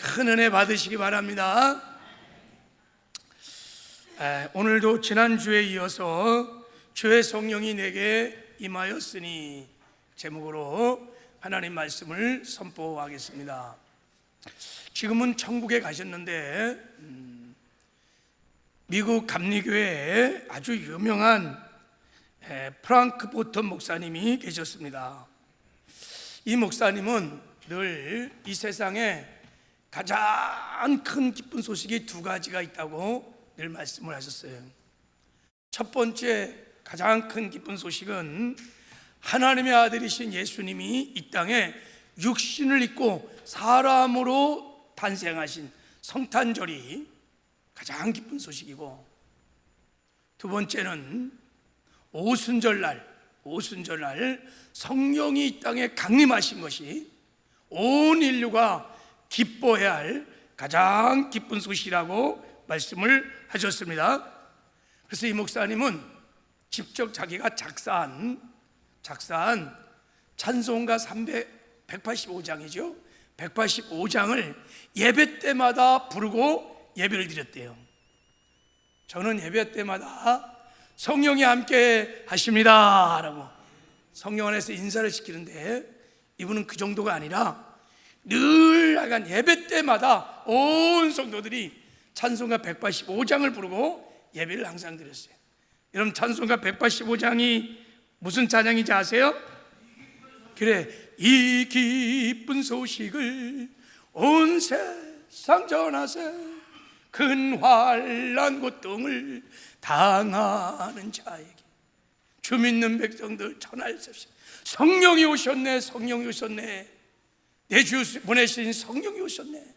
큰 은혜 받으시기 바랍니다. 오늘도 지난주에 이어서 주의 성령이 내게 임하였으니 제목으로 하나님 말씀을 선포하겠습니다. 지금은 천국에 가셨는데 미국 감리교회에 아주 유명한 프랑크포트 목사님이 계셨습니다. 이 목사님은 늘 이 세상에 가장 큰 기쁜 소식이 두 가지가 있다고 늘 말씀을 하셨어요. 첫 번째 가장 큰 기쁜 소식은 하나님의 아들이신 예수님이 이 땅에 육신을 입고 사람으로 탄생하신 성탄절이 가장 기쁜 소식이고, 두 번째는 오순절날 성령이 이 땅에 강림하신 것이 온 인류가 기뻐해야 할 가장 기쁜 소식이라고 말씀을 하셨습니다. 그래서 이 목사님은 직접 자기가 작사한 찬송가 185장이죠 185장을 예배 때마다 부르고 예배를 드렸대요. 저는 예배 때마다 성령이 함께 하십니다 라고 성령 안에서 인사를 시키는데, 이분은 그 정도가 아니라 늘 약간 예배 때마다 온 성도들이 찬송가 185장을 부르고 예배를 항상 드렸어요. 여러분, 찬송가 185장이 무슨 찬양인지 아세요? 그래, 이 기쁜 소식을 온 세상 전하세, 큰 환난 고통을 당하는 자에게 주 믿는 백성들 전할세. 성령이 오셨네, 성령이 오셨네, 내 주 보내신 성령이 오셨네.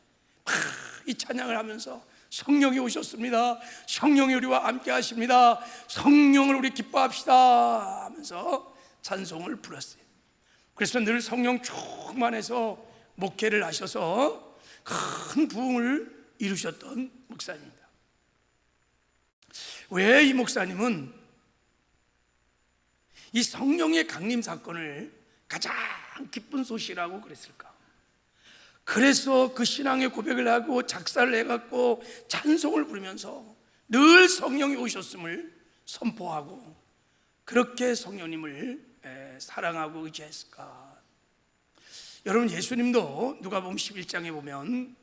이 찬양을 하면서 성령이 오셨습니다, 성령이 우리와 함께 하십니다, 성령을 우리 기뻐합시다 하면서 찬송을 불렀어요. 그래서 늘 성령 충만해서 목회를 하셔서 큰 부흥을 이루셨던 목사님입니다. 왜 이 목사님은 이 성령의 강림 사건을 가장 기쁜 소식이라고 그랬을까? 그래서 그 신앙의 고백을 하고 작사를 해갖고 찬송을 부르면서 늘 성령이 오셨음을 선포하고 그렇게 성령님을 사랑하고 의지했을까? 여러분, 예수님도 누가복음 11장에 보면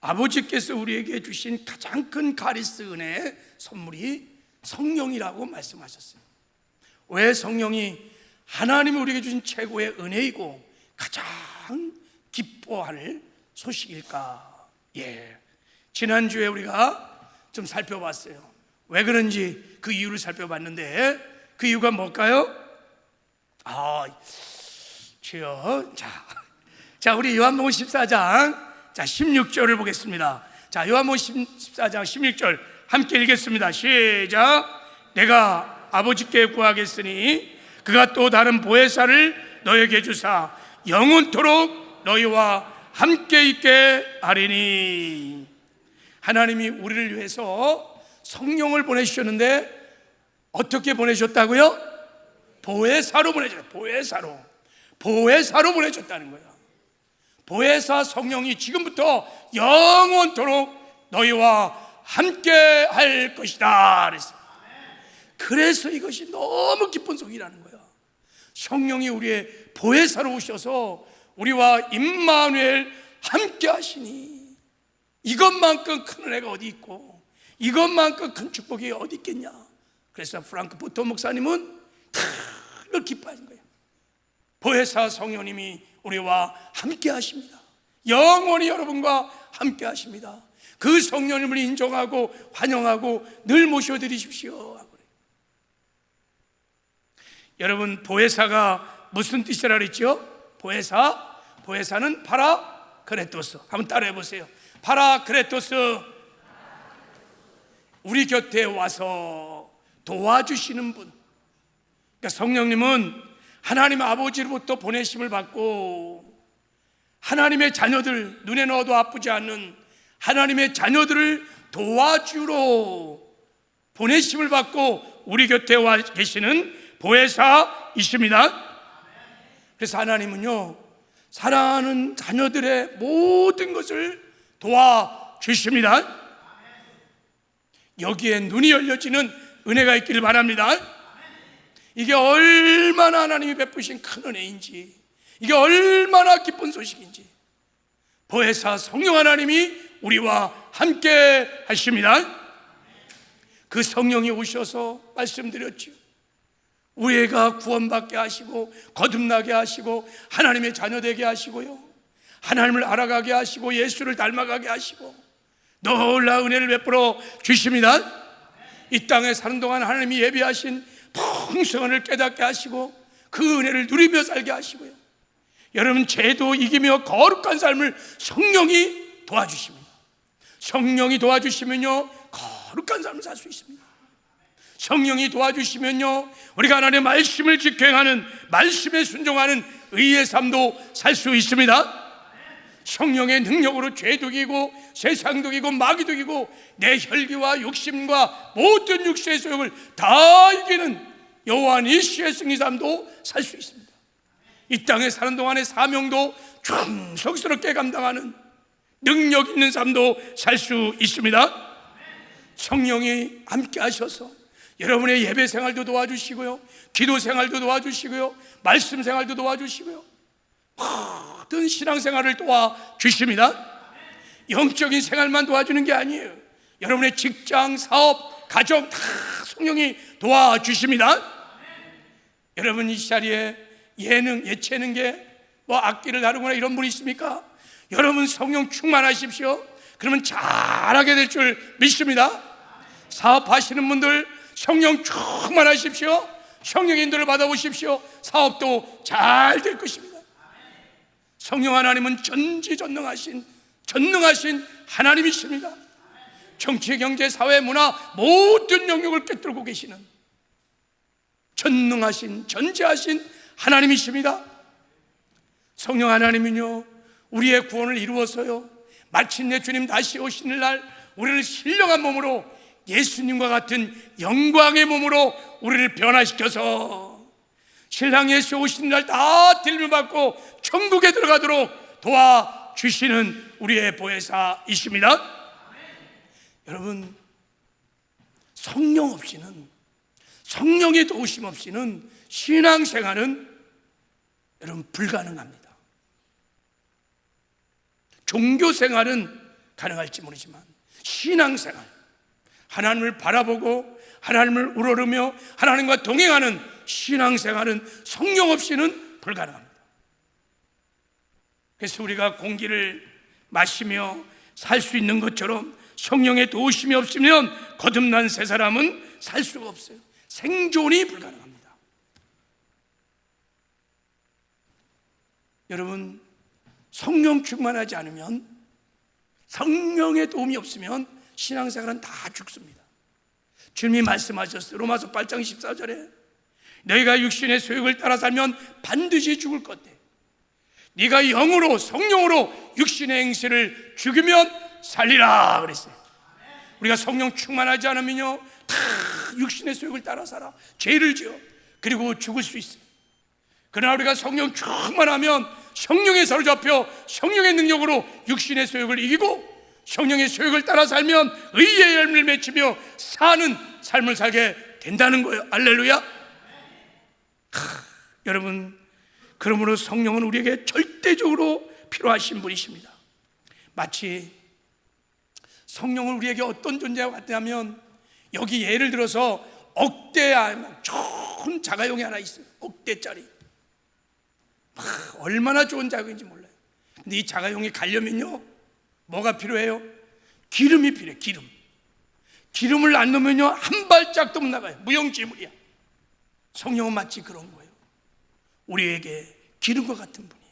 아버지께서 우리에게 주신 가장 큰 가리스 은혜의 선물이 성령이라고 말씀하셨어요. 왜 성령이 하나님이 우리에게 주신 최고의 은혜이고 가장 기뻐할 소식일까? 지난주에 우리가 좀 살펴봤어요. 왜 그런지 그 이유를 살펴봤는데, 그 이유가 뭘까요? 주여. 자, 우리 요한복음 14장 16절을 보겠습니다. 자, 요한복음 14장 16절 함께 읽겠습니다. 시작. 내가 아버지께 구하겠으니 그가 또 다른 보혜사를 너에게 주사 영원토록 너희와 함께 있게 하리니. 하나님이 우리를 위해서 성령을 보내주셨는데 어떻게 보내셨다고요? 보혜사로 보혜사로 보내줬다는 거예요. 보혜사 성령이 지금부터 영원토록 너희와 함께 할 것이다 그랬어요. 그래서 이것이 너무 기쁜 소식이라는 거예요. 성령이 우리의 보혜사로 오셔서 우리와 임마누엘 함께 하시니, 이것만큼 큰 은혜가 어디 있고 이것만큼 큰 축복이 어디 있겠냐. 그래서 프랑크포트 목사님은 늘 기뻐하는 거예요. 보혜사 성령님이 우리와 함께 하십니다. 영원히 여러분과 함께 하십니다. 그 성령님을 인정하고 환영하고 늘 모셔드리십시오. 여러분, 보혜사가 무슨 뜻이라 그랬죠? 보혜사는 파라크레토스. 한번 따라해 보세요. 파라크레토스, 우리 곁에 와서 도와주시는 분. 그러니까 성령님은 하나님 아버지로부터 보내심을 받고 하나님의 자녀들, 눈에 넣어도 아프지 않는 하나님의 자녀들을 도와주러 보내심을 받고 우리 곁에 와 계시는 보혜사이십니다. 그래서 하나님은요, 사랑하는 자녀들의 모든 것을 도와주십니다. 여기에 눈이 열려지는 은혜가 있기를 바랍니다. 이게 얼마나 하나님이 베푸신 큰 은혜인지, 이게 얼마나 기쁜 소식인지, 보혜사 성령 하나님이 우리와 함께 하십니다. 그 성령이 오셔서 말씀드렸죠. 우리가 구원받게 하시고 거듭나게 하시고 하나님의 자녀 되게 하시고요, 하나님을 알아가게 하시고 예수를 닮아가게 하시고 놀라운 은혜를 베풀어 주십니다. 이 땅에 사는 동안 하나님이 예비하신 풍성한 은혜를 깨닫게 하시고 그 은혜를 누리며 살게 하시고요, 여러분 죄도 이기며 거룩한 삶을 성령이 도와주십니다. 성령이 도와주시면요 거룩한 삶을 살 수 있습니다. 성령이 도와주시면요 우리가 하나님의 말씀을 지켜 행하는, 말씀에 순종하는 의의 삶도 살 수 있습니다. 성령의 능력으로 죄도 이기고 세상도 이기고 마귀도 이기고 내 혈기와 욕심과 모든 육체의 소욕을 다 이기는 여호와 니시의 승리삶도 살 수 있습니다. 이 땅에 사는 동안의 사명도 충성스럽게 감당하는 능력 있는 삶도 살 수 있습니다. 성령이 함께 하셔서 여러분의 예배 생활도 도와주시고요, 기도 생활도 도와주시고요, 말씀 생활도 도와주시고요, 모든 신앙생활을 도와주십니다. 영적인 생활만 도와주는 게 아니에요. 여러분의 직장, 사업, 가정 다 성령이 도와주십니다. 여러분 이 자리에 예체능계 악기를 다루거나 이런 분이 있습니까? 여러분 성령 충만하십시오. 그러면 잘하게 될 줄 믿습니다. 사업하시는 분들 성령 충만하십시오. 성령 인도를 받아보십시오. 사업도 잘 될 것입니다. 성령 하나님은 전지전능하신 하나님이십니다. 정치, 경제, 사회, 문화 모든 영역을 꿰뚫고 계시는 전능하신, 전지하신 하나님이십니다. 성령 하나님은요 우리의 구원을 이루어서요 마침내 주님 다시 오시는 날 우리를 신령한 몸으로, 예수님과 같은 영광의 몸으로 우리를 변화시켜서 신랑 예수 오시는 날 다 딜림받고 천국에 들어가도록 도와주시는 우리의 보혜사이십니다. 여러분 성령 없이는, 성령의 도우심 없이는 신앙생활은 여러분 불가능합니다. 종교생활은 가능할지 모르지만 신앙생활, 하나님을 바라보고 하나님을 우러르며 하나님과 동행하는 신앙생활은 성령 없이는 불가능합니다. 그래서 우리가 공기를 마시며 살 수 있는 것처럼 성령의 도우심이 없으면 거듭난 새 사람은 살 수가 없어요. 생존이 불가능합니다. 여러분 성령 충만하지 않으면, 성령의 도움이 없으면 신앙생활은 다 죽습니다. 주님이 말씀하셨어요. 로마서 8장 14절에 너희가 육신의 소욕을 따라 살면 반드시 죽을 건데 네가 영으로, 성령으로 육신의 행실을 죽이면 살리라 그랬어요. 우리가 성령 충만하지 않으면요 다 육신의 소욕을 따라 살아 죄를 지어 그리고 죽을 수 있어요. 그러나 우리가 성령 충만하면 성령에 사로잡혀 성령의 능력으로 육신의 소욕을 이기고 성령의 소욕을 따라 살면 의의 열매를 맺히며 사는 삶을 살게 된다는 거예요. 할렐루야. 여러분 그러므로 성령은 우리에게 절대적으로 필요하신 분이십니다. 마치 성령은 우리에게 어떤 존재와 같냐면, 여기 예를 들어서 억대 좋은 자가용이 하나 있어요. 억대짜리 얼마나 좋은 자가용인지 몰라요. 근데 이 자가용이 가려면요 뭐가 필요해요? 기름이 필요해요. 기름을 안 넣으면요 한 발짝도 못 나가요. 무용지물이야. 성령은 마치 그런 거예요. 우리에게 기름과 같은 분이.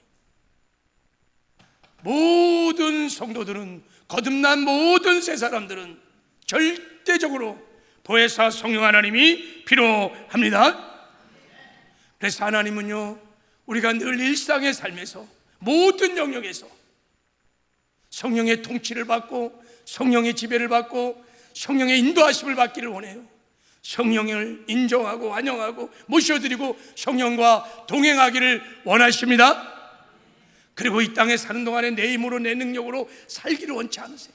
모든 성도들은, 거듭난 모든 새 사람들은 절대적으로 보혜사 성령 하나님이 필요합니다. 그래서 하나님은요 우리가 늘 일상의 삶에서 모든 영역에서 성령의 통치를 받고 성령의 지배를 받고 성령의 인도하심을 받기를 원해요. 성령을 인정하고 환영하고 모셔드리고 성령과 동행하기를 원하십니다. 그리고 이 땅에 사는 동안에 내 힘으로 내 능력으로 살기를 원치 않으세요.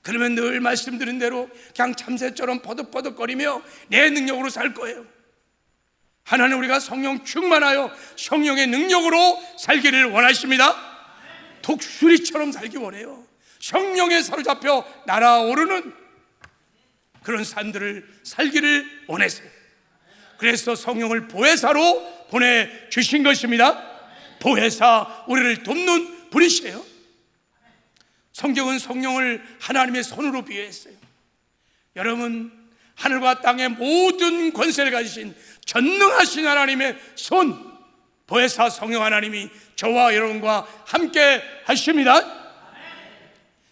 그러면 늘 말씀드린 대로 그냥 참새처럼 버덕버덕거리며 내 능력으로 살 거예요. 하나님, 우리가 성령 충만하여 성령의 능력으로 살기를 원하십니다. 독수리처럼 살기 원해요. 성령에 사로잡혀 날아오르는 그런 산들을 살기를 원했어요. 그래서 성령을 보혜사로 보내주신 것입니다. 보혜사, 우리를 돕는 분이시에요. 성경은 성령을 하나님의 손으로 비유했어요. 여러분, 하늘과 땅의 모든 권세를 가지신 전능하신 하나님의 손, 보혜사 성령 하나님이 저와 여러분과 함께 하십니다.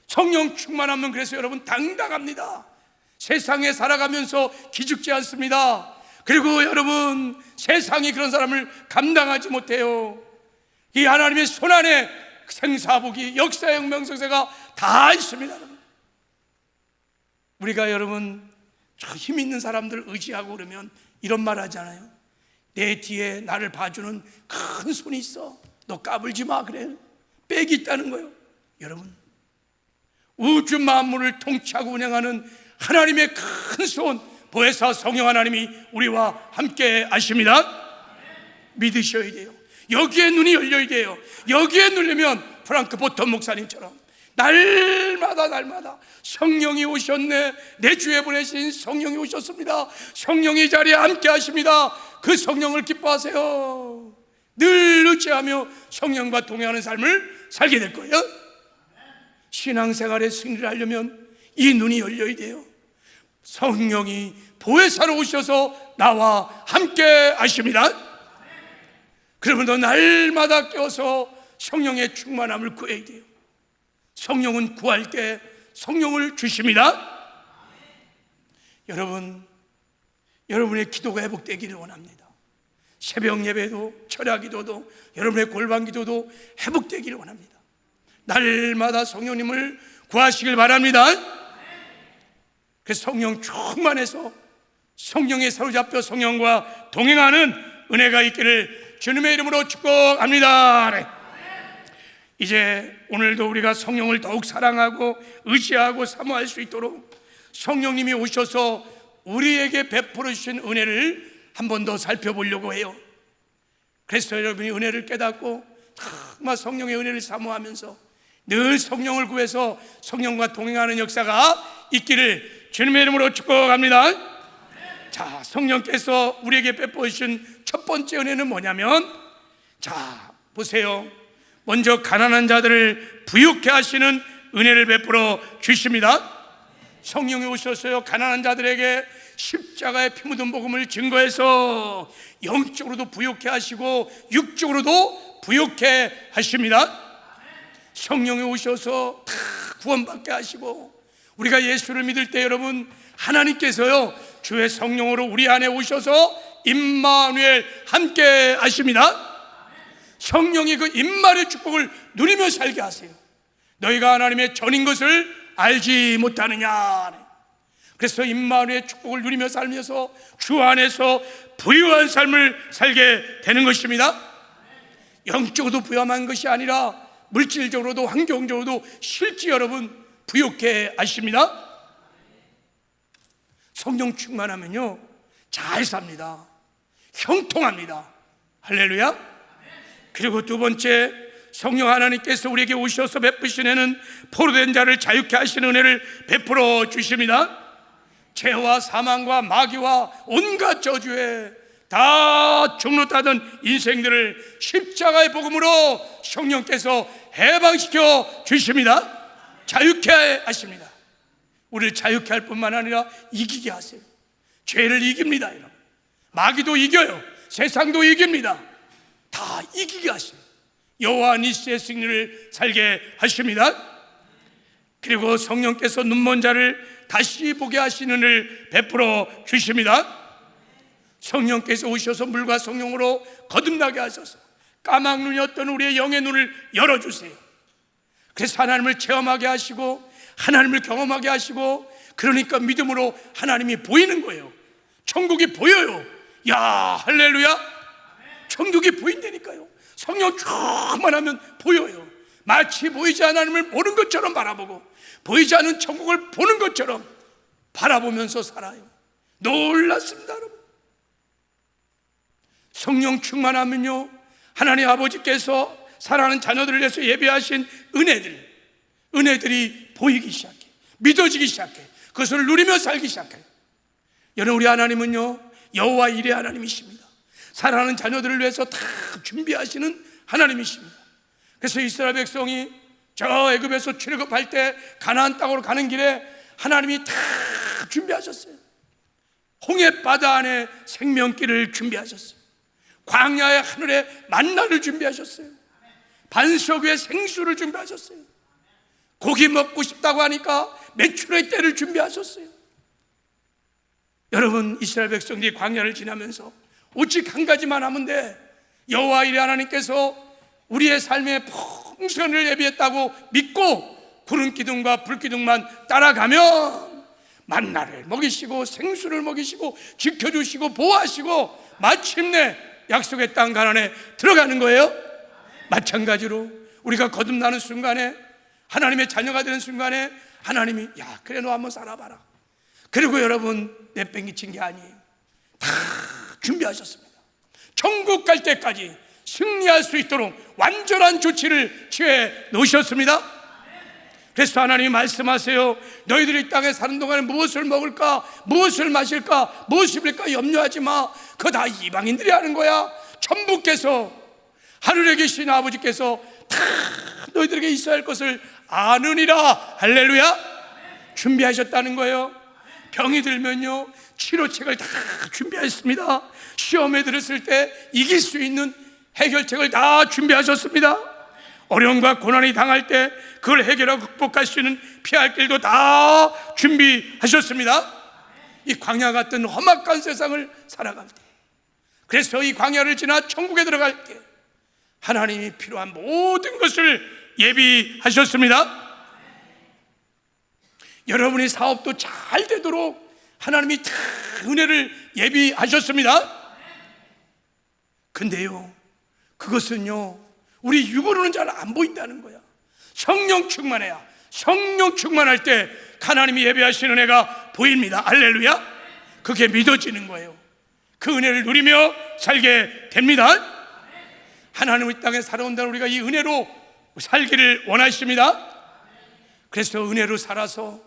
성령 충만하면 그래서 여러분 당당합니다. 세상에 살아가면서 기죽지 않습니다. 그리고 여러분, 세상이 그런 사람을 감당하지 못해요. 이 하나님의 손 안에 생사복이, 역사형 명성세가 다 있습니다. 여러분, 우리가 여러분 저 힘 있는 사람들 의지하고 그러면 이런 말 하잖아요. 내 뒤에 나를 봐주는 큰 손이 있어, 너 까불지 마, 그래. 빽이 있다는 거예요. 여러분, 우주 만물을 통치하고 운영하는 하나님의 큰 손, 보혜사 성령 하나님이 우리와 함께 하십니다. 믿으셔야 돼요. 여기에 눈이 열려야 돼요. 여기에 누르면 프랑크 보턴 목사님처럼 날마다 성령이 오셨네, 내 주에 보내신 성령이 오셨습니다, 성령이 이 자리에 함께 하십니다. 그 성령을 기뻐하세요. 늘 의지하며 성령과 동행하는 삶을 살게 될 거예요. 신앙생활에 승리를 하려면 이 눈이 열려야 돼요. 성령이 보혜사로 오셔서 나와 함께 하십니다. 그러면 날마다 깨어서 성령의 충만함을 구해야 돼요. 성령은 구할 때 성령을 주십니다. 여러분, 여러분의 기도가 회복되기를 원합니다. 새벽 예배도, 철야 기도도, 여러분의 골방 기도도 회복되기를 원합니다. 날마다 성령님을 구하시길 바랍니다. 그래서 성령 충만해서 성령에 사로잡혀 성령과 동행하는 은혜가 있기를 주님의 이름으로 축복합니다. 이제 오늘도 우리가 성령을 더욱 사랑하고 의지하고 사모할 수 있도록 성령님이 오셔서 우리에게 베풀어 주신 은혜를 한 번 더 살펴보려고 해요. 그래서 여러분이 은혜를 깨닫고 정말 성령의 은혜를 사모하면서 늘 성령을 구해서 성령과 동행하는 역사가 있기를 주님의 이름으로 축복합니다. 자, 성령께서 우리에게 베풀어 주신 첫 번째 은혜는 뭐냐면, 자, 보세요. 먼저 가난한 자들을 부유케 하시는 은혜를 베풀어 주십니다. 성령이 오셔서요, 가난한 자들에게 십자가의 피 묻은 복음을 증거해서 영적으로도 부유케 하시고 육적으로도 부유케 하십니다. 성령이 오셔서 다 구원받게 하시고, 우리가 예수를 믿을 때 여러분, 하나님께서요 주의 성령으로 우리 안에 오셔서 임마누엘 함께 하십니다. 성령이 그 임마누엘의 축복을 누리며 살게 하세요. 너희가 하나님의 전인 것을 알지 못하느냐. 그래서 임마누엘의 축복을 누리며 살면서 주 안에서 부유한 삶을 살게 되는 것입니다. 영적으로도 부유한 것이 아니라 물질적으로도 환경적으로도 실제 여러분 부유케 하십니다. 성령 충만하면요 잘 삽니다. 형통합니다. 할렐루야. 그리고 두 번째, 성령 하나님께서 우리에게 오셔서 베푸신 은혜는 포로된 자를 자유케 하시는 은혜를 베풀어 주십니다. 죄와 사망과 마귀와 온갖 저주에 다 종로 따던 인생들을 십자가의 복음으로 성령께서 해방시켜 주십니다. 자유케 하십니다. 우리를 자유케 할 뿐만 아니라 이기게 하세요. 죄를 이깁니다. 여러분, 마귀도 이겨요. 세상도 이깁니다. 다 이기게 하세요. 여호와 니스의 승리를 살게 하십니다. 그리고 성령께서 눈먼 자를 다시 보게 하시는 은혜를 베풀어 주십니다. 성령께서 오셔서 물과 성령으로 거듭나게 하셔서 까막 눈이었던 우리의 영의 눈을 열어주세요. 그래서 하나님을 체험하게 하시고 하나님을 경험하게 하시고, 그러니까 믿음으로 하나님이 보이는 거예요. 천국이 보여요. 야, 할렐루야. 천국이 보인다니까요. 성령 충만하면 보여요. 마치 보이지 않는 하나님을 보는 것처럼 바라보고 보이지 않는 천국을 보는 것처럼 바라보면서 살아요. 놀랐습니다, 여러분. 성령 충만하면요, 하나님 아버지께서 사랑하는 자녀들을 위해서 예배하신 은혜들이 보이기 시작해, 믿어지기 시작해, 그것을 누리며 살기 시작해요. 여러분, 우리 하나님은요 여호와 일의 하나님이십니다. 사랑하는 자녀들을 위해서 다 준비하시는 하나님이십니다. 그래서 이스라엘 백성이 저 애굽에서 출애굽할 때 가나안 땅으로 가는 길에 하나님이 다 준비하셨어요. 홍해 바다 안에 생명길을 준비하셨어요. 광야의 하늘에 만나를 준비하셨어요. 반석 위에 생수를 준비하셨어요. 고기 먹고 싶다고 하니까 메추라기 떼를 준비하셨어요. 여러분, 이스라엘 백성들이 광야를 지나면서 오직 한 가지만 하면 돼. 여호와 일의 하나님께서 우리의 삶에 풍성을 예비했다고 믿고 구름 기둥과 불 기둥만 따라가면 만나를 먹이시고 생수를 먹이시고 지켜주시고 보호하시고 마침내 약속의 땅 가나안에 들어가는 거예요. 마찬가지로 우리가 거듭나는 순간에, 하나님의 자녀가 되는 순간에 하나님이 야, 그래 너 한번 살아봐라. 그리고 여러분, 내팽개친 게 아니에요. 다 준비하셨습니다. 천국 갈 때까지 승리할 수 있도록 완전한 조치를 취해 놓으셨습니다. 그래서 하나님이 말씀하세요. 너희들이 이 땅에 사는 동안에 무엇을 먹을까, 무엇을 마실까, 무엇을 입을까 염려하지 마. 그거 다 이방인들이 하는 거야. 천부께서, 하늘에 계신 아버지께서 다 너희들에게 있어야 할 것을 아느니라. 할렐루야. 준비하셨다는 거예요. 병이 들면요 치료책을 다 준비했습니다. 시험에 들었을 때 이길 수 있는 해결책을 다 준비하셨습니다. 어려움과 고난이 당할 때 그걸 해결하고 극복할 수 있는 피할 길도 다 준비하셨습니다. 이 광야 같은 험악한 세상을 살아갈 때, 그래서 이 광야를 지나 천국에 들어갈 때 하나님이 필요한 모든 것을 예비하셨습니다. 여러분의 사업도 잘 되도록 하나님이 다 은혜를 예비하셨습니다. 근데요, 그것은요 우리 육으로는 잘 안 보인다는 거야. 성령 충만해야, 성령 충만할 때 하나님이 예비하신 은혜가 보입니다. 할렐루야. 그게 믿어지는 거예요. 그 은혜를 누리며 살게 됩니다. 하나님 이 땅에 살아온다는 우리가 이 은혜로 살기를 원하십니다. 그래서 은혜로 살아서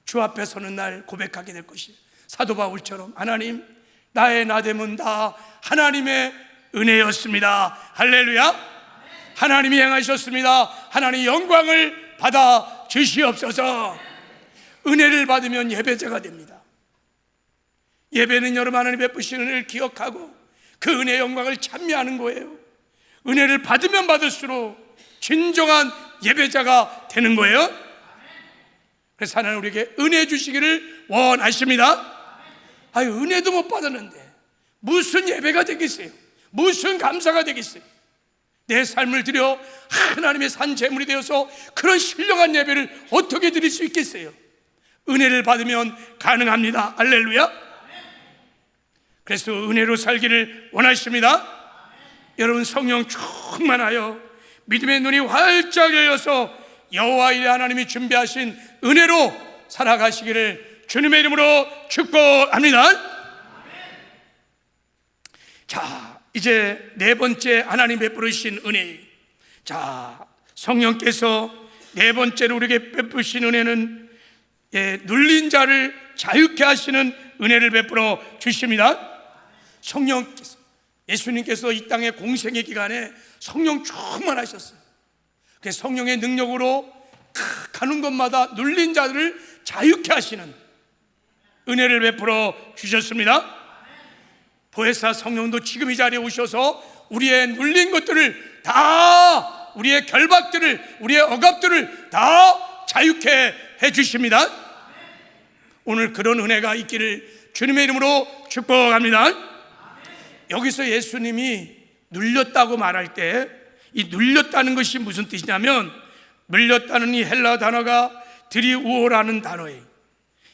주 앞에 서는 날 고백하게 될 것이에요. 사도 바울처럼 하나님, 나의 나됨은 다 하나님의 은혜였습니다. 할렐루야. 하나님이 행하셨습니다. 하나님 영광을 받아 주시옵소서. 은혜를 받으면 예배자가 됩니다. 예배는 여러분 하나님 베푸신 은혜를 기억하고 그 은혜의 영광을 찬미하는 거예요. 은혜를 받으면 받을수록 진정한 예배자가 되는 거예요. 그래서 하나님 우리에게 은혜 주시기를 원하십니다. 아유, 은혜도 못 받았는데 무슨 예배가 되겠어요? 무슨 감사가 되겠어요? 내 삶을 들여 하나님의 산 제물이 되어서 그런 신령한 예배를 어떻게 드릴 수 있겠어요? 은혜를 받으면 가능합니다. 할렐루야. 그래서 은혜로 살기를 원하십니다. 여러분, 성령 충만하여 믿음의 눈이 활짝 열려서 여호와 일의 하나님이 준비하신 은혜로 살아가시기를 주님의 이름으로 축복합니다. 자, 이제 네 번째 하나님 베푸신 은혜. 자, 성령께서 네 번째로 우리에게 베푸신 은혜는 눌린 자를 자유케 하시는 은혜를 베풀어 주십니다. 성령께서, 예수님께서 이 땅의 공생의 기간에 성령 충만하셨어요. 그 성령의 능력으로 가는 곳마다 눌린 자들을 자유케 하시는 은혜를 베풀어 주셨습니다. 보혜사 성령도 지금 이 자리에 오셔서 우리의 눌린 것들을 다, 우리의 결박들을, 우리의 억압들을 다 자유케 해주십니다. 오늘 그런 은혜가 있기를 주님의 이름으로 축복합니다. 여기서 예수님이 눌렸다고 말할 때 이 눌렸다는 것이 무슨 뜻이냐면, 눌렸다는 이 헬라 단어가 드리우오라는 단어예요.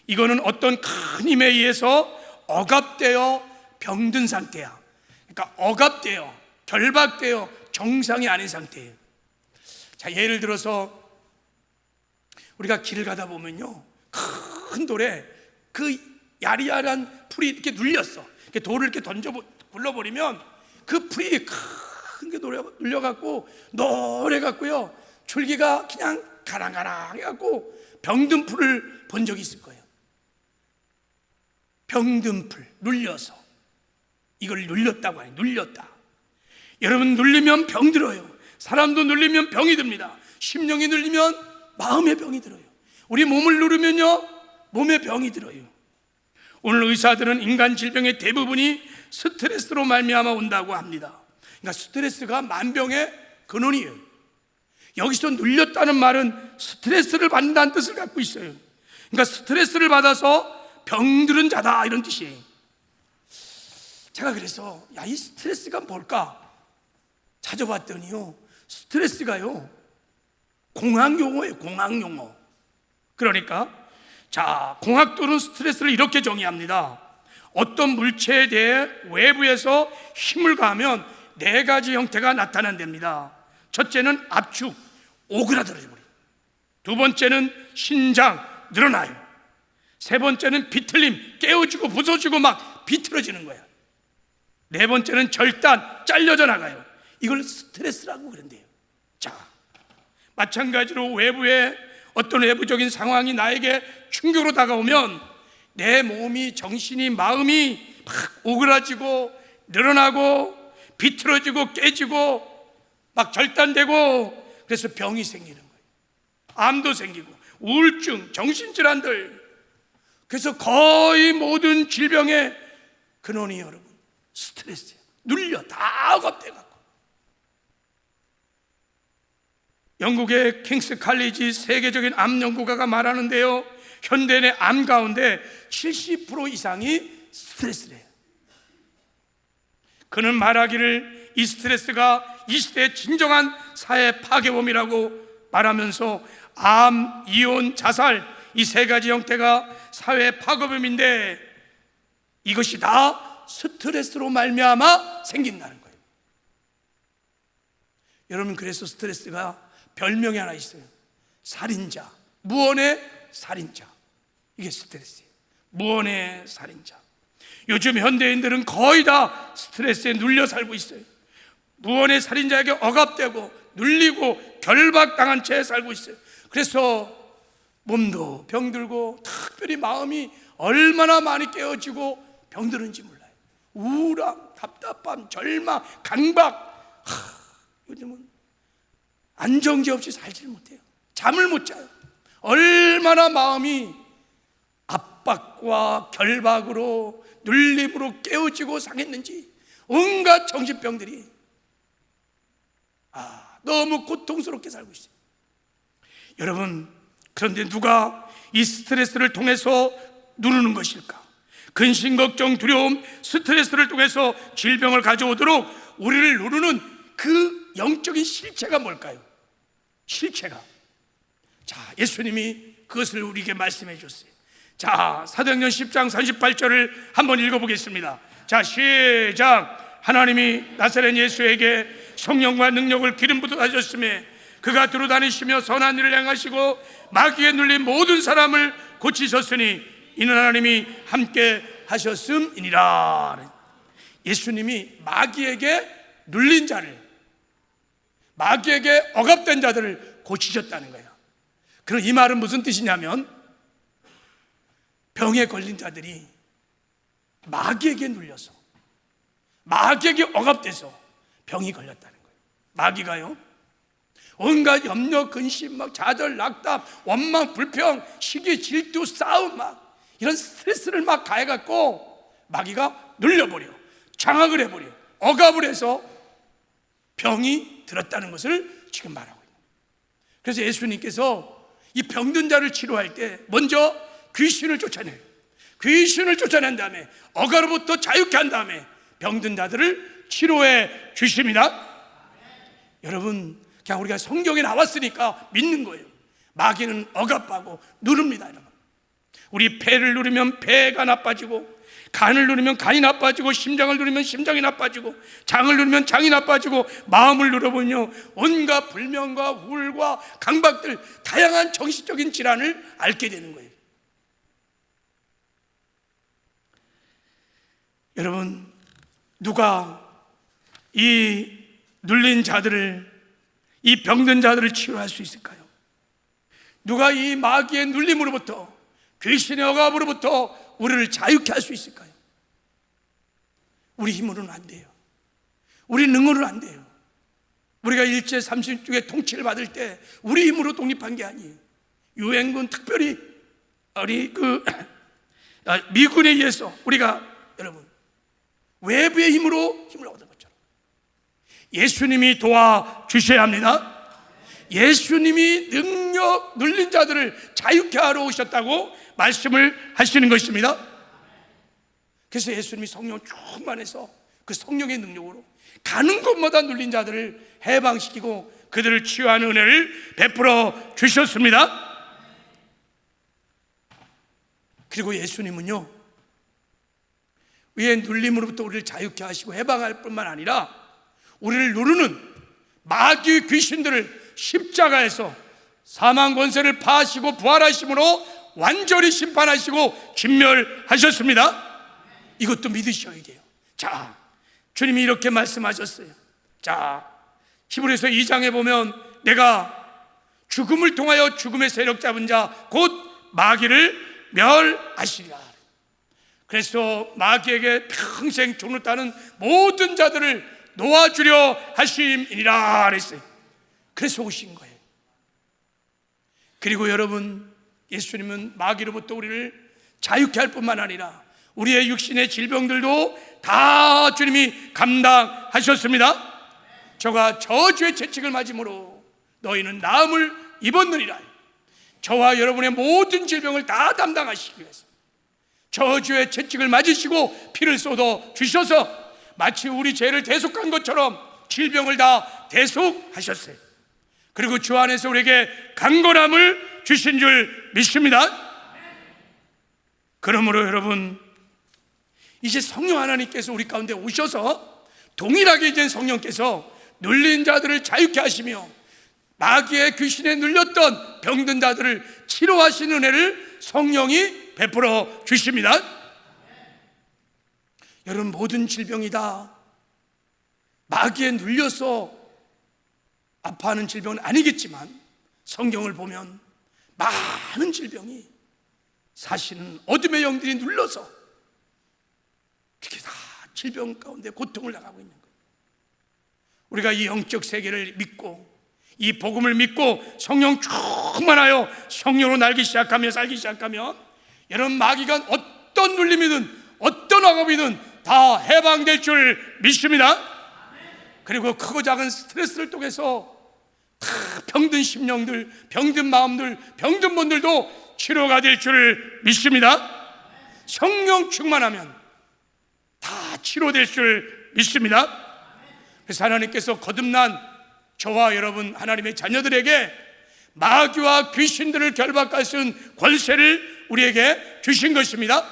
이거는 어떤 큰 힘에 의해서 억압되어 병든 상태야. 그러니까 억압되어, 결박되어, 정상이 아닌 상태예요. 자, 예를 들어서 우리가 길을 가다 보면요, 큰 돌에 그 야리야리한 풀이 이렇게 눌렸어. 이렇게 돌을 이렇게 굴러버리면 그 풀이 큰 게 눌려갖고 노래갖고요, 줄기가 그냥 가랑가랑 해갖고 병든 풀을 본 적이 있을 거예요. 병든 풀, 눌려서. 이걸 눌렸다고 하니, 눌렸다. 여러분, 눌리면 병들어요. 사람도 눌리면 병이 듭니다. 심령이 눌리면 마음의 병이 들어요. 우리 몸을 누르면요, 몸의 병이 들어요. 오늘 의사들은 인간 질병의 대부분이 스트레스로 말미암아 온다고 합니다. 그러니까 스트레스가 만병의 근원이에요. 여기서 눌렸다는 말은 스트레스를 받는다는 뜻을 갖고 있어요. 그러니까 스트레스를 받아서 병들은 자다, 이런 뜻이에요. 제가 그래서 이 스트레스가 뭘까 찾아봤더니요, 스트레스가요, 공학용어예요. 공학용어. 그러니까 자, 공학도는 스트레스를 이렇게 정의합니다. 어떤 물체에 대해 외부에서 힘을 가하면 네 가지 형태가 나타난답니다. 첫째는 압축, 오그라들어버려요. 두 번째는 신장, 늘어나요. 세 번째는 비틀림, 깨어지고 부서지고 막 비틀어지는 거야. 네 번째는 절단, 잘려져 나가요. 이걸 스트레스라고 그런대요. 자, 마찬가지로 외부에 어떤 외부적인 상황이 나에게 충격으로 다가오면 내 몸이, 정신이, 마음이 막 오그라지고 늘어나고 비틀어지고 깨지고 막 절단되고, 그래서 병이 생기는 거예요. 암도 생기고 우울증, 정신질환들. 그래서 거의 모든 질병의 근원이 여러분 스트레스예요. 눌려 다 억압돼갖고. 영국의 킹스 칼리지 세계적인 암 연구가가 말하는데요, 현대인의 암 가운데 70% 이상이 스트레스래요. 그는 말하기를 이 스트레스가 이 시대의 진정한 사회 파괴범이라고 말하면서 암, 이혼, 자살, 이 세 가지 형태가 사회 파괴범인데 이것이 다 스트레스로 말미암아 생긴다는 거예요. 여러분, 그래서 스트레스가 별명이 하나 있어요. 살인자, 무언의 살인자. 이게 스트레스예요. 무언의 살인자. 요즘 현대인들은 거의 다 스트레스에 눌려 살고 있어요. 무언의 살인자에게 억압되고 눌리고 결박당한 채 살고 있어요. 그래서 몸도 병들고 특별히 마음이 얼마나 많이 깨어지고 병드는지 몰라요. 우울함, 답답함, 절망, 강박. 요즘은 안정지 없이 살질 못해요. 잠을 못 자요. 얼마나 마음이 압박과 결박으로 눌림으로 깨어지고 상했는지 온갖 정신병들이 너무 고통스럽게 살고 있어요. 여러분, 그런데 누가 이 스트레스를 통해서 누르는 것일까? 근심, 걱정, 두려움, 스트레스를 통해서 질병을 가져오도록 우리를 누르는 그 영적인 실체가 뭘까요? 실체가, 자, 예수님이 그것을 우리에게 말씀해 줬어요. 자, 사도행전 10장 38절을 한번 읽어보겠습니다. 자, 시작. 하나님이 나사렛 예수에게 성령과 능력을 기름 부어 하셨으며 그가 두루 다니시며 선한 일을 행하시고 마귀에 눌린 모든 사람을 고치셨으니 이는 하나님이 함께 하셨음이니라. 예수님이 마귀에게 눌린 자를, 마귀에게 억압된 자들을 고치셨다는 거예요. 그럼 이 말은 무슨 뜻이냐면 병에 걸린 자들이 마귀에게 눌려서, 마귀에게 억압돼서 병이 걸렸다는 거예요. 마귀가요, 온갖 염려, 근심, 막 좌절, 낙담, 원망, 불평, 시기, 질투, 싸움, 막 이런 스트레스를 막 가해갖고 마귀가 눌려버려, 장악을 해버려, 억압을 해서 병이 들었다는 것을 지금 말하고 있는 거예요. 그래서 예수님께서 이 병든 자를 치료할 때 먼저 귀신을 쫓아내요. 귀신을 쫓아낸 다음에 억압으로부터 자유케 한 다음에 병든 자들을 치료해 주십니다. 여러분, 그냥 우리가 성경에 나왔으니까 믿는 거예요. 마귀는 억압하고 누릅니다. 여러분, 우리 폐를 누르면 폐가 나빠지고, 간을 누르면 간이 나빠지고, 심장을 누르면 심장이 나빠지고, 장을 누르면 장이 나빠지고, 마음을 누르면요 온갖 불면과 우울과 강박들, 다양한 정신적인 질환을 앓게 되는 거예요. 여러분, 누가 이 눌린 자들을, 이 병든 자들을 치유할 수 있을까요? 누가 이 마귀의 눌림으로부터, 귀신의 억압으로부터 우리를 자유케 할 수 있을까요? 우리 힘으로는 안 돼요. 우리 능으로는 안 돼요. 우리가 일제 36의 통치를 받을 때 우리 힘으로 독립한 게 아니에요. 유엔군, 특별히 우리 미군에 의해서 우리가, 여러분, 외부의 힘으로 힘을 얻은 것처럼 예수님이 도와주셔야 합니다. 예수님이 능력 눌린 자들을 자유케 하러 오셨다고 말씀을 하시는 것입니다. 그래서 예수님이 성령 충만해서 그 성령의 능력으로 가는 곳마다 눌린 자들을 해방시키고 그들을 치유하는 은혜를 베풀어 주셨습니다. 그리고 예수님은요, 위의 눌림으로부터 우리를 자유케 하시고 해방할 뿐만 아니라 우리를 누르는 마귀 귀신들을 십자가에서 사망 권세를 파하시고 부활하심으로 완전히 심판하시고 진멸하셨습니다. 이것도 믿으셔야 돼요. 자, 주님이 이렇게 말씀하셨어요. 자, 히브리서 2장에 보면 내가 죽음을 통하여 죽음의 세력 잡은 자 곧 마귀를 멸하시리라. 그래서 마귀에게 평생 종로 따는 모든 자들을 놓아주려 하심이니라 그랬어요. 그래서 오신 거예요. 그리고 여러분, 예수님은 마귀로부터 우리를 자유케 할 뿐만 아니라 우리의 육신의 질병들도 다 주님이 감당하셨습니다. 저가 저주의 채찍을 맞음으로 너희는 나음을 입었느니라. 저와 여러분의 모든 질병을 다 담당하시기 위해서 저주의 채찍을 맞으시고 피를 쏟아 주셔서 마치 우리 죄를 대속한 것처럼 질병을 다 대속하셨어요. 그리고 주 안에서 우리에게 강건함을 주신 줄 믿습니다. 그러므로 여러분, 이제 성령 하나님께서 우리 가운데 오셔서 동일하게 이제 성령께서 눌린 자들을 자유케 하시며 마귀의 귀신에 눌렸던 병든 자들을 치료하시는 은혜를 성령이 베풀어 주십니다. 여러분, 모든 질병이 다 마귀에 눌려서 아파하는 질병은 아니겠지만 성경을 보면 많은 질병이 사실은 어둠의 영들이 눌러서 그렇게 다 질병 가운데 고통을 당하고 있는 거예요. 우리가 이 영적 세계를 믿고 이 복음을 믿고 성령 충만하여 성령으로 날기 시작하며 살기 시작하면 여러분, 마귀가 어떤 눌림이든 어떤 억압이든 다 해방될 줄 믿습니다. 그리고 크고 작은 스트레스를 통해서 다 병든 심령들, 병든 마음들, 병든 분들도 치료가 될 줄 믿습니다. 성령 충만하면 다 치료될 줄 믿습니다. 그래서 하나님께서 거듭난 저와 여러분 하나님의 자녀들에게 마귀와 귀신들을 결박할 수 있는 권세를 우리에게 주신 것입니다.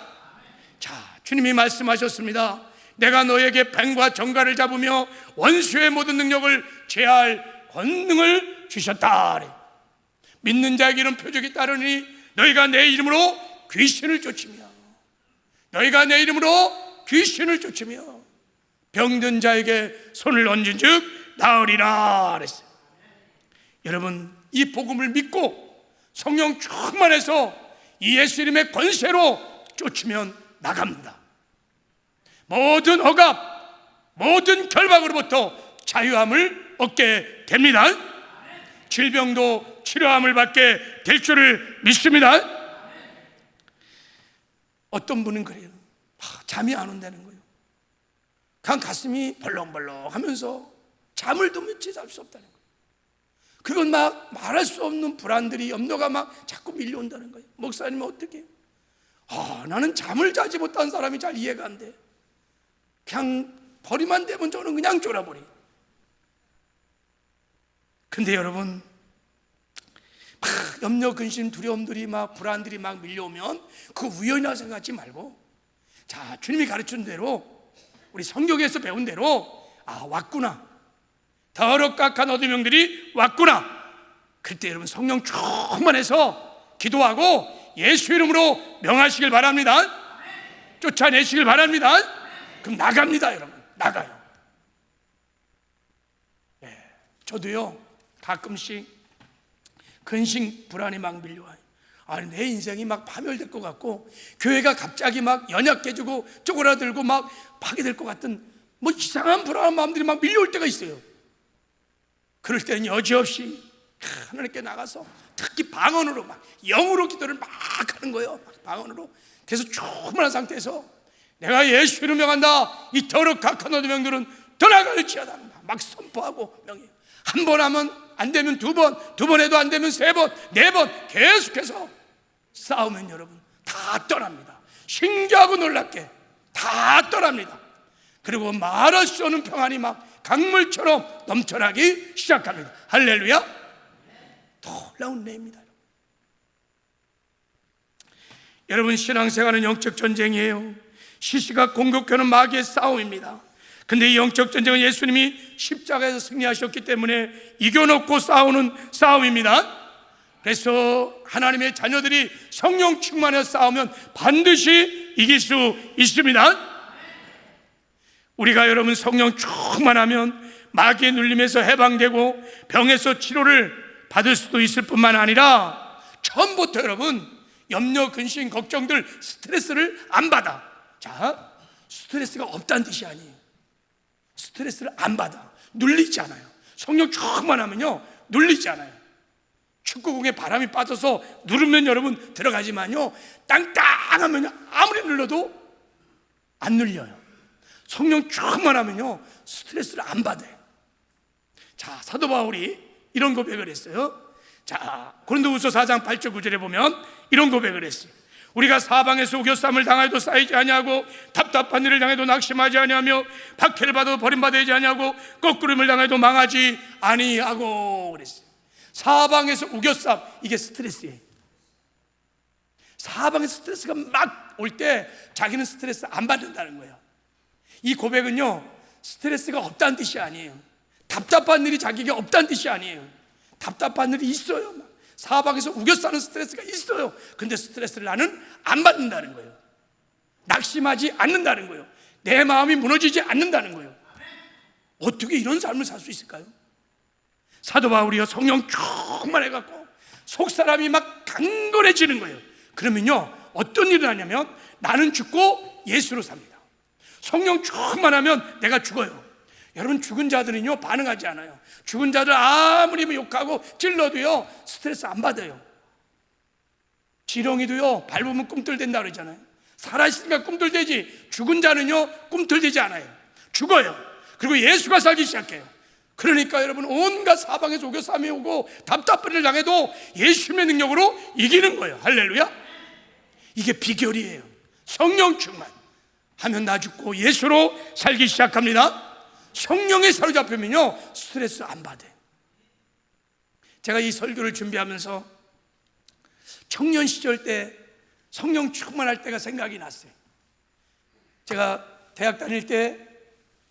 자, 주님이 말씀하셨습니다. 내가 너에게 뱀과 정갈을 잡으며 원수의 모든 능력을 제할 권능을 주셨다. 믿는 자에게 이런 표적이 따르니 너희가 내 이름으로 귀신을 쫓으며 너희가 내 이름으로 귀신을 쫓으며 병든 자에게 손을 얹은 즉 나으리라 그랬어요. 여러분, 이 복음을 믿고 성령 충만해서 이 예수 이름의 권세로 쫓으면 나갑니다. 모든 억압, 모든 결박으로부터 자유함을 얻게 됩니다. 질병도 치료함을 받게 될 줄을 믿습니다. 어떤 분은 그래요. 잠이 안 온다는 거예요. 그냥 가슴이 벌렁벌렁 하면서 잠을 도 며칠 잘 수 없다는 거예요. 그건 막 말할 수 없는 불안들이, 염려가 막 자꾸 밀려온다는 거예요. 목사님은 어떻게 해요? 나는 잠을 자지 못한 사람이 잘 이해가 안 돼. 그냥 버리만 되면 저는 그냥 쫄아버려. 근데 여러분, 막 염려, 근심, 두려움들이 막 불안들이 막 밀려오면 그 우연이라 생각하지 말고 자, 주님이 가르친 대로, 우리 성경에서 배운 대로 왔구나, 더럽각한 어둠형들이 왔구나. 그때 여러분 성령 충만해서 기도하고 예수 이름으로 명하시길 바랍니다. 쫓아내시길 바랍니다. 그럼 나갑니다. 여러분 나가요. 저도요 가끔씩 근심 불안이 막 밀려와요. 내 인생이 막 파멸될 것 같고, 교회가 갑자기 막 연약해지고 쪼그라들고 막 파괴될 것 같은 이상한 불안한 마음들이 막 밀려올 때가 있어요. 그럴 때는 여지없이 하나님께 나가서 특히 방언으로 막 영으로 기도를 막 하는 거예요. 방언으로. 그래서 충만한 상태에서 내가 예수 이름으로 명한다, 이 더럽각한 어둠형들은 떠나갈지어다 막 선포하고 명해요. 한 번 하면 안 되면 두 번, 두 번 해도 안 되면 세 번, 네 번 계속해서 싸우면 여러분 다 떠납니다. 신기하고 놀랍게 다 떠납니다. 그리고 말할 수 없는 평안이 막 강물처럼 넘쳐나기 시작합니다. 할렐루야. 놀라운 은혜입니다. 여러분 신앙생활은 영적 전쟁이에요. 시시각 공격하는 마귀의 싸움입니다. 근데 이 영적 전쟁은 예수님이 십자가에서 승리하셨기 때문에 이겨놓고 싸우는 싸움입니다. 그래서 하나님의 자녀들이 성령 충만해서 싸우면 반드시 이길 수 있습니다. 우리가 여러분 성령 충만하면 마귀의 눌림에서 해방되고 병에서 치료를 받을 수도 있을 뿐만 아니라 처음부터 여러분 염려, 근심, 걱정들, 스트레스를 안 받아. 자, 스트레스가 없다는 뜻이 아니에요. 스트레스를 안 받아. 눌리지 않아요. 성령 충만하면요 눌리지 않아요. 축구공에 바람이 빠져서 누르면 여러분 들어가지만요 땅땅하면요 아무리 눌러도 안 눌려요. 성령 충만하면요 스트레스를 안 받아요. 자, 사도 바울이 이런 고백을 했어요. 자, 고린도후서 4장 8절 9절에 보면 이런 고백을 했어요. 우리가 사방에서 우겨쌈을 당하여도 쌓이지 아니하고 답답한 일을 당해도 낙심하지 아니하며 박해를 받아도 버림받지 아니하고 거꾸름을 당해도 망하지 아니하고 그랬어요. 사방에서 우겨쌈, 이게 스트레스예요. 사방에서 스트레스가 막 올 때 자기는 스트레스 안 받는다는 거예요. 이 고백은요 스트레스가 없다는 뜻이 아니에요. 답답한 일이 자기에게 없다는 뜻이 아니에요. 답답한 일이 있어요. 사방에서 우겨싸는 스트레스가 있어요. 근데 스트레스를 나는 안 받는다는 거예요. 낙심하지 않는다는 거예요. 내 마음이 무너지지 않는다는 거예요. 어떻게 이런 삶을 살 수 있을까요? 사도 바울이요 성령 충만해갖고 속사람이 막 강건해지는 거예요. 그러면요 어떤 일을 하냐면 나는 죽고 예수로 삽니다. 성령 충만하면 내가 죽어요. 여러분 죽은 자들은요 반응하지 않아요. 죽은 자들 아무리 욕하고 찔러도요 스트레스 안 받아요. 지렁이도요 밟으면 꿈틀댄다 그러잖아요. 살아있으니까 꿈틀대지, 죽은 자는요 꿈틀대지 않아요. 죽어요. 그리고 예수가 살기 시작해요. 그러니까 여러분 온갖 사방에서 우겨싸움이 오고 답답한 일을 당해도 예수님의 능력으로 이기는 거예요. 할렐루야. 이게 비결이에요. 성령 충만 하면 나 죽고 예수로 살기 시작합니다. 성령에 사로잡히면요 스트레스 안 받아요. 제가 이 설교를 준비하면서 청년 시절 때 성령 충만할 때가 생각이 났어요. 제가 대학 다닐 때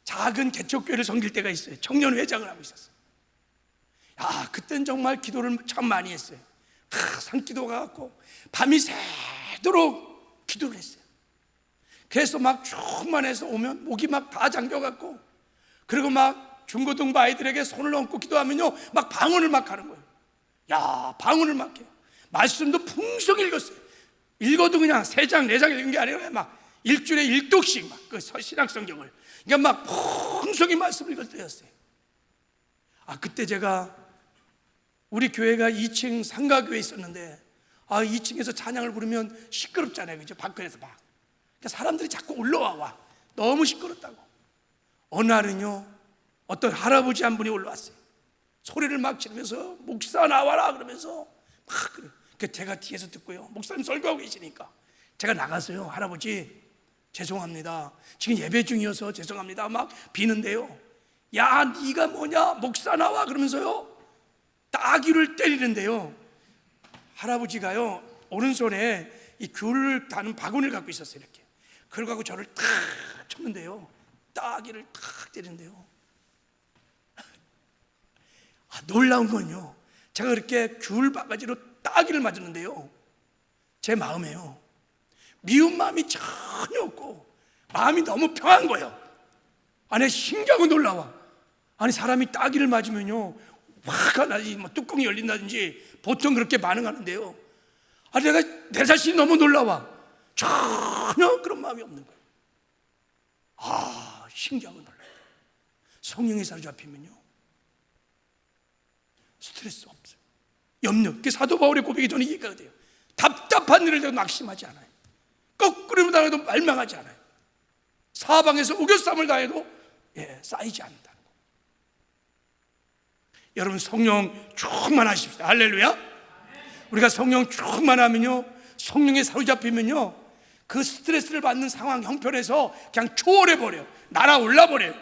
작은 개척교회를 섬길 때가 있어요. 청년 회장을 하고 있었어요. 그땐 정말 기도를 참 많이 했어요. 산기도가 갖고 밤이 새도록 기도를 했어요. 그래서 막 충만해서 오면 목이 막 다 잠겨갖고, 그리고 막 중고등부 아이들에게 손을 얹고 기도하면요 막 방언을 막 하는 거예요. 방언을 막 해요. 말씀도 풍성히 읽었어요. 읽어도 그냥 3장 4장 읽은 게 아니라 막 일주일에 1독씩 막 그 신약성경을, 그러니까 막 풍성히 말씀을 읽을 때였어요. 그때 제가 우리 교회가 2층 상가교회에 있었는데 2층에서 찬양을 부르면 시끄럽잖아요, 그죠? 밖에서 막. 그러니까 사람들이 자꾸 올라와. 너무 시끄럽다고. 어느 날은요 어떤 할아버지 한 분이 올라왔어요. 소리를 막 지르면서 목사 나와라 그러면서 막 그래요. 제가 뒤에서 듣고요, 목사님 설교하고 계시니까 제가 나가서요, 할아버지 죄송합니다, 지금 예배 중이어서 죄송합니다 막 비는데요, 야 네가 뭐냐 목사 나와 그러면서요 따귀를 때리는데요, 할아버지가요 오른손에 이 귤을 다는 바구니를 갖고 있었어요. 이렇게 그걸 갖고 저를 탁 쳤는데요, 따귀를 탁 때리는데요, 놀라운 건요, 제가 그렇게 귤 바가지로 따귀를 맞았는데요, 제 마음에요 미운 마음이 전혀 없고 마음이 너무 평한 거예요. 아니, 신기하고 놀라워. 아니, 사람이 따귀를 맞으면요 화가 나지, 뭐 뚜껑이 열린다든지 보통 그렇게 반응하는데요, 아니, 내가 내 자신이 너무 놀라워. 전혀 그런 마음이 없는 거예요. 신기하고 놀라워. 성령의 사로잡히면요 스트레스 없어요. 염려. 그 사도 바울의 고백이 저는 이해가 돼요. 답답한 일을 내가 낙심하지 않아요. 거꾸로 당해도 말망하지 않아요. 사방에서 우겨쌈을 당해도 쌓이지 않는다는 거. 여러분, 성령 충만하십시오. 할렐루야. 우리가 성령 충만하면요, 성령에 사로잡히면요, 그 스트레스를 받는 상황 형편에서 그냥 초월해버려요. 날아올라버려요.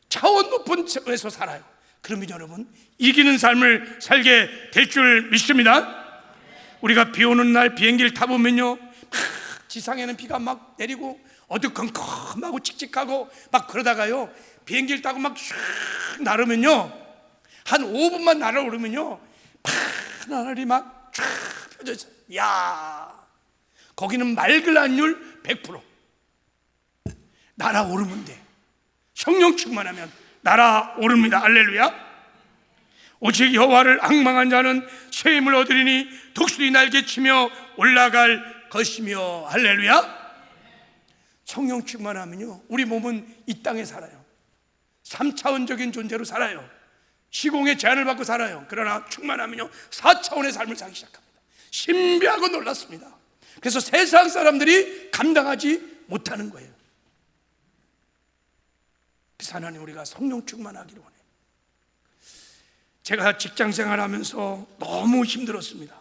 차원 높은 곳에서 살아요. 그러면 여러분, 이기는 삶을 살게 될 줄 믿습니다. 우리가 비 오는 날 비행기를 타보면요, 지상에는 비가 막 내리고 어두컴컴하고 칙칙하고 막 그러다가요, 비행기를 타고 막 슉 나르면요, 한 5분만 날아오르면요 파란 하늘이 막 쫙 펴져 있어요. 야, 거기는 맑을 확률 100%. 날아오르면 돼. 성령 충만하면 날아오릅니다. 할렐루야. 오직 여호와를 앙망한 자는 새 힘을 얻으리니 독수리 날개치며 올라갈 것이며. 할렐루야. 성령 충만하면요, 우리 몸은 이 땅에 살아요. 3차원적인 존재로 살아요. 시공의 제한을 받고 살아요. 그러나 충만하면요 4차원의 삶을 살기 시작합니다. 신비하고 놀랐습니다. 그래서 세상 사람들이 감당하지 못하는 거예요. 그래서 하나님, 우리가 성령 충만하기를 원해요. 제가 직장 생활하면서 너무 힘들었습니다.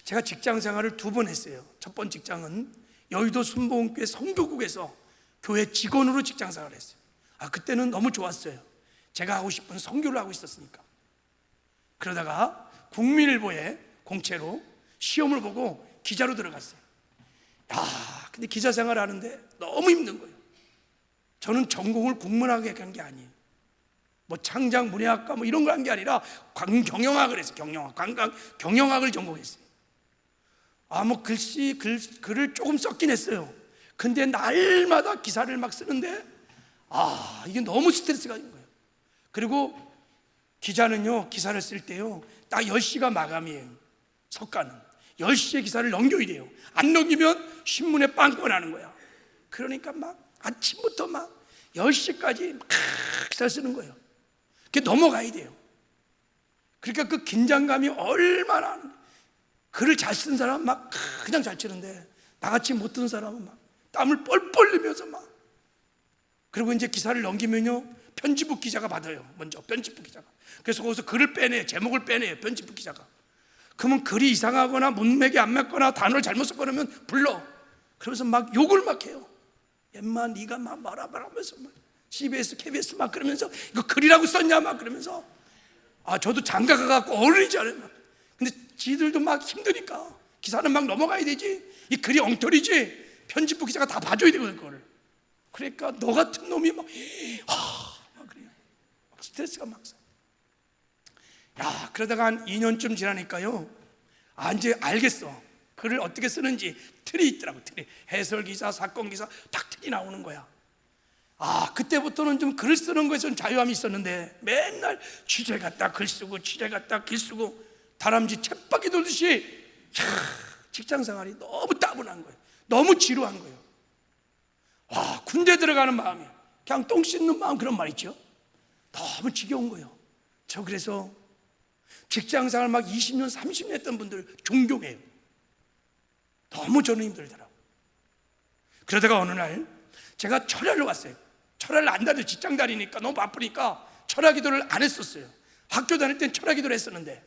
제가 직장 생활을 2번 했어요. 첫 번 직장은 여의도 순복음교회 성교국에서 교회 직원으로 직장 생활을 했어요. 그때는 너무 좋았어요. 제가 하고 싶은 선교를 하고 있었으니까. 그러다가 국민일보에 공채로 시험을 보고 기자로 들어갔어요. 근데 기자 생활을 하는데 너무 힘든 거예요. 저는 전공을 국문학에 간 게 아니에요. 뭐 창작 문예학과 뭐 이런 거 한 게 아니라 경영학을 했어요. 경영학을 전공했어요. 뭐 글을 조금 썼긴 했어요. 근데 날마다 기사를 막 쓰는데 이게 너무 스트레스가 있는 거예요. 그리고 기자는요, 기사를 쓸 때요 딱 10시가 마감이에요. 석가는 10시에 기사를 넘겨야 돼요. 안 넘기면 신문에 빵꾸가 나는 거야. 그러니까 막 아침부터 막 10시까지 막 기사 쓰는 거예요. 그게 넘어가야 돼요. 그러니까 그 긴장감이 얼마나. 글을 잘 쓰는 사람은 막 그냥 잘 치는데 나같이 못 쓰는 사람은 막 땀을 뻘뻘 흘리면서 막. 그리고 이제 기사를 넘기면요 편집부 기자가 받아요. 먼저 편집부 기자가. 그래서 거기서 글을 빼내요. 제목을 빼내요. 편집부 기자가. 그러면 글이 이상하거나 문맥이 안 맞거나 단어를 잘못 썼거나 불러. 그러면서 막 욕을 막 해요. 엠마 네가 막 말하면서 막 CBS, KBS 막 그러면서 이거 글이라고 썼냐 막 그러면서. 저도 장가 가갖고 어른이잖아요. 근데 지들도 막 힘드니까 기사는 막 넘어가야 되지. 이 글이 엉터리지. 편집부 기자가 다 봐줘야 되거든 그거를. 그러니까 너 같은 놈이 막 그래요. 막 스트레스가 막 쌓여. 그러다가 한 2년쯤 지나니까요, 이제 알겠어. 글을 어떻게 쓰는지 틀이 있더라고. 틀이. 해설 기사, 사건 기사 딱 틀이 나오는 거야. 그때부터는 좀 글을 쓰는 거에 좀 자유함이 있었는데 맨날 취재 갔다 글 쓰고 취재 갔다 글 쓰고 다람쥐 쳇바퀴 돌듯이 직장 생활이 너무 따분한 거예요. 너무 지루한 거예요. 군대 들어가는 마음이에요. 그냥 똥 씻는 마음, 그런 말 있죠. 너무 지겨운 거예요. 저 그래서 직장 생활 막 20년 30년 했던 분들 존경해요. 너무 저는 힘들더라고요. 그러다가 어느 날 제가 철야를 왔어요. 철야를 안 다녀요. 직장 다니니까 너무 바쁘니까 철야 기도를 안 했었어요. 학교 다닐 땐 철야 기도를 했었는데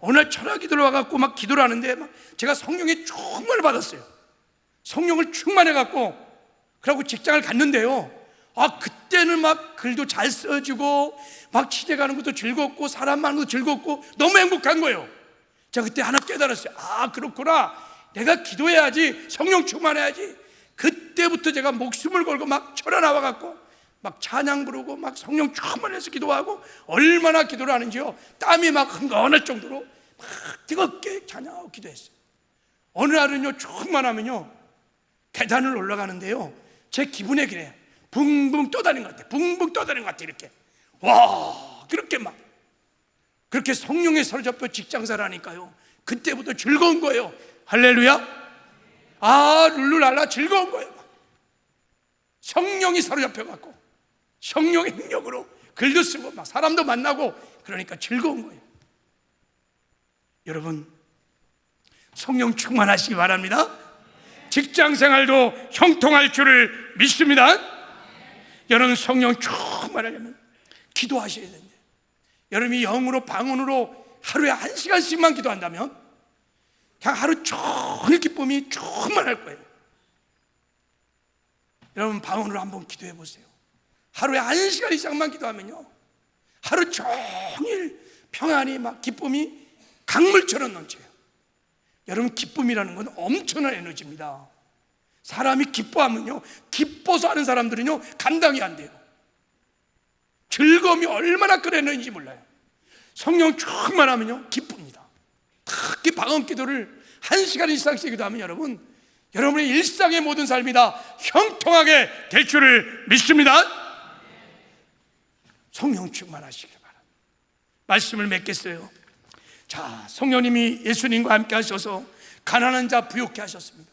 어느 날 철야 기도를 와갖고 막 기도를 하는데 막 제가 성령의 충만을 받았어요. 성령을 충만해갖고 그러고 직장을 갔는데요, 그때는 막 글도 잘 써지고 막 취재 가는 것도 즐겁고 사람 많은 것도 즐겁고 너무 행복한 거예요. 제가 그때 하나 깨달았어요. 그렇구나. 내가 기도해야지, 성령 충만해야지. 그때부터 제가 목숨을 걸고 막 절에 나와갖고 막 찬양 부르고 막 성령 충만해서 기도하고, 얼마나 기도를 하는지요, 땀이 막 흥건할 정도로 막 뜨겁게 찬양하고 기도했어요. 어느 날은요, 충만하면요 계단을 올라가는데요, 제 기분에 그래요. 붕붕 떠다니는 것 같아. 붕붕 떠다니는 것 같아. 이렇게 와, 그렇게 막 그렇게 성령에 사로잡혀 직장생활 하니까요, 그때부터 즐거운 거예요. 할렐루야. 아, 룰루랄라 즐거운 거예요. 성령이 사로잡혀갖고 성령의 능력으로 글도 쓰고 막 사람도 만나고, 그러니까 즐거운 거예요. 여러분, 성령 충만하시기 바랍니다. 직장생활도 형통할 줄을 믿습니다. 여러분, 성령 충만하려면 기도하셔야 된대요. 여러분이 영으로 방언으로 하루에 1시간씩만 기도한다면 그냥 하루 종일 기쁨이 충만할 거예요. 여러분, 방언으로 한번 기도해 보세요. 하루에 1시간 이상만 기도하면요, 하루 종일 평안이 막 기쁨이 강물처럼 넘쳐요. 여러분, 기쁨이라는 건 엄청난 에너지입니다. 사람이 기뻐하면요, 기뻐서 하는 사람들은요 감당이 안 돼요. 즐거움이 얼마나 큰 에너지인지 몰라요. 성령 충만하면요 기쁩니다. 특히 방언 기도를 1시간 이상씩 기도하면 여러분의 일상의 모든 삶이 다 형통하게 될 줄을 믿습니다. 성령 충만하시길 바랍니다. 말씀을 맺겠어요. 자, 성령님이 예수님과 함께 하셔서 가난한 자 부욕케 하셨습니다.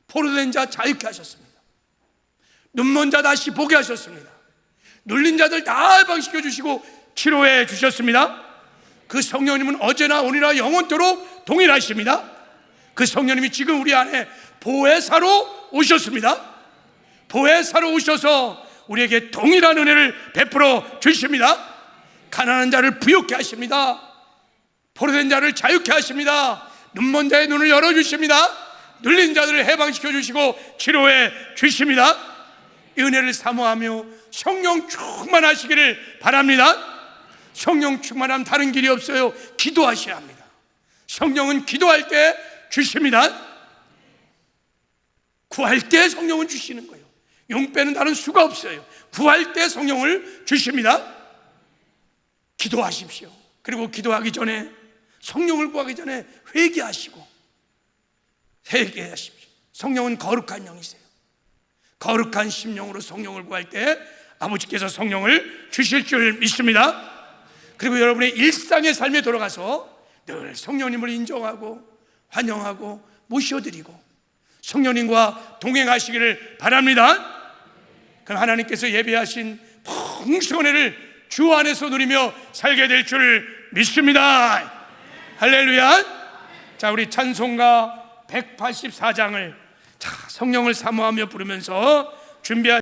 포로된 자 자유케 하셨습니다. 눈먼 자 다시 보게 하셨습니다. 눌린 자들 다 해방시켜 주시고 치료해 주셨습니다. 그 성령님은 어제나 오늘이나 영원토록 동일하십니다. 그 성령님이 지금 우리 안에 보혜사로 오셨습니다. 보혜사로 오셔서 우리에게 동일한 은혜를 베풀어 주십니다. 가난한 자를 부욕케 하십니다. 포로된 자를 자유케 하십니다. 눈먼 자의 눈을 열어주십니다. 눌린 자들을 해방시켜 주시고 치료해 주십니다. 이 은혜를 사모하며 성령 충만하시기를 바랍니다. 성령 충만하면 다른 길이 없어요. 기도하셔야 합니다. 성령은 기도할 때 주십니다. 구할 때 성령은 주시는 거예요. 용 빼는 다른 수가 없어요. 구할 때 성령을 주십니다. 기도하십시오. 그리고 기도하기 전에, 성령을 구하기 전에 회개하십시오. 성령은 거룩한 영이세요. 거룩한 심령으로 성령을 구할 때 아버지께서 성령을 주실 줄 믿습니다. 그리고 여러분의 일상의 삶에 돌아가서 늘 성령님을 인정하고 환영하고 모셔드리고 성령님과 동행하시기를 바랍니다. 그럼 하나님께서 예배하신 풍성한 은혜를 주 안에서 누리며 살게 될 줄 믿습니다. 할렐루야. 자, 우리 찬송가 184장을 성령을 사모하며 부르면서 준비하